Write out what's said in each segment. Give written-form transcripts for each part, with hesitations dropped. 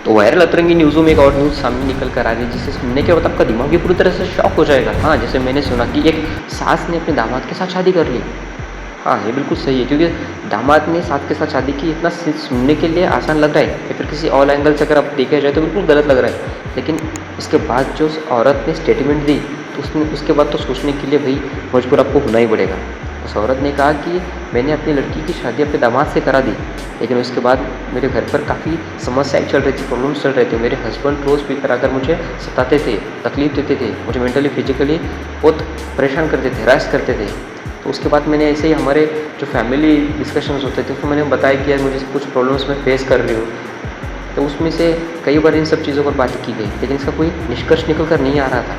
तो वायरल अतरंगी न्यूज़ों में एक और न्यूज़ सामने निकल कर आ रही है जिसे सुनने के बाद आपका दिमाग भी पूरी तरह से शॉक हो जाएगा। हाँ, जैसे मैंने सुना कि एक सास ने अपने दामाद के साथ शादी कर ली। हाँ, ये बिल्कुल सही है क्योंकि दामाद ने सास के साथ शादी की, इतना सुनने के लिए आसान लग रहा है या फिर किसी और एंगल से अगर आप देखा जाए तो बिल्कुल गलत लग रहा है। लेकिन इसके बाद जो उस औरत ने स्टेटमेंट दी तो उसके बाद तो सोचने के लिए भाई मजबूर आपको होना ही पड़ेगा। उस औरत ने कहा कि मैंने अपनी लड़की की शादी अपने दामाद से करा दी, लेकिन उसके बाद मेरे घर पर काफ़ी समस्याएं चल रही थी, प्रॉब्लम्स चल रहे थे। मेरे हस्बैंड रोज़ पीकर आकर मुझे सताते थे, तकलीफ़ देते थे, मुझे मेंटली फिजिकली बहुत परेशान करते थे, हरास करते थे। तो उसके बाद मैंने ऐसे ही हमारे जो फैमिली डिस्कशंस होते थे उसमें मैंने बताया कि यार मुझे कुछ प्रॉब्लम्स मैं फेस कर रही हूँ। तो उसमें से कई बार इन सब चीज़ों पर बात की गई, लेकिन इसका कोई निष्कर्ष निकल कर नहीं आ रहा था।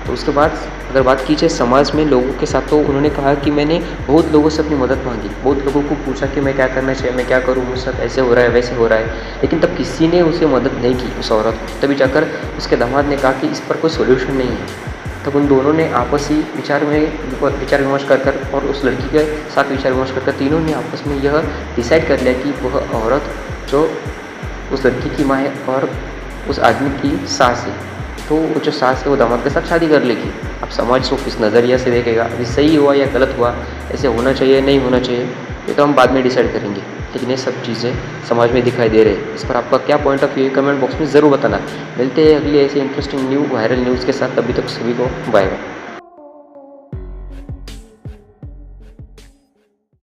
तो उसके बाद अगर बात की जाए समाज में लोगों के साथ, तो उन्होंने कहा कि मैंने बहुत लोगों से अपनी मदद मांगी, बहुत लोगों को पूछा कि मैं क्या करना चाहिए, मैं क्या करूँ, मुझे साथ ऐसे हो रहा है, वैसे हो रहा है, लेकिन तब किसी ने उसे मदद नहीं की उस औरत को। तभी जाकर उसके दामाद ने कहा कि इस पर कोई सोल्यूशन नहीं है। तब उन दोनों ने आपसी विचार विमर्श कर और उस लड़की के साथ विचार विमर्श कर तीनों ने आपस में यह डिसाइड कर लिया कि वह औरत जो उस लड़की की माँ है और उस आदमी की सास है, तो वो जो सास है वो दामाद के साथ शादी कर लेगी। अब समाज इसको किस नज़रिया से देखेगा, अभी सही हुआ या गलत हुआ, ऐसे होना चाहिए नहीं होना चाहिए, ये तो हम बाद में डिसाइड करेंगे। लेकिन ये सब चीज़ें समाज में दिखाई दे रहे हैं। इस पर आपका क्या पॉइंट ऑफ व्यू है, कमेंट बॉक्स में ज़रूर बताना। मिलते हैं अगली ऐसे इंटरेस्टिंग वायरल न्यूज़ के साथ। तभी तक सभी को बाय बाय।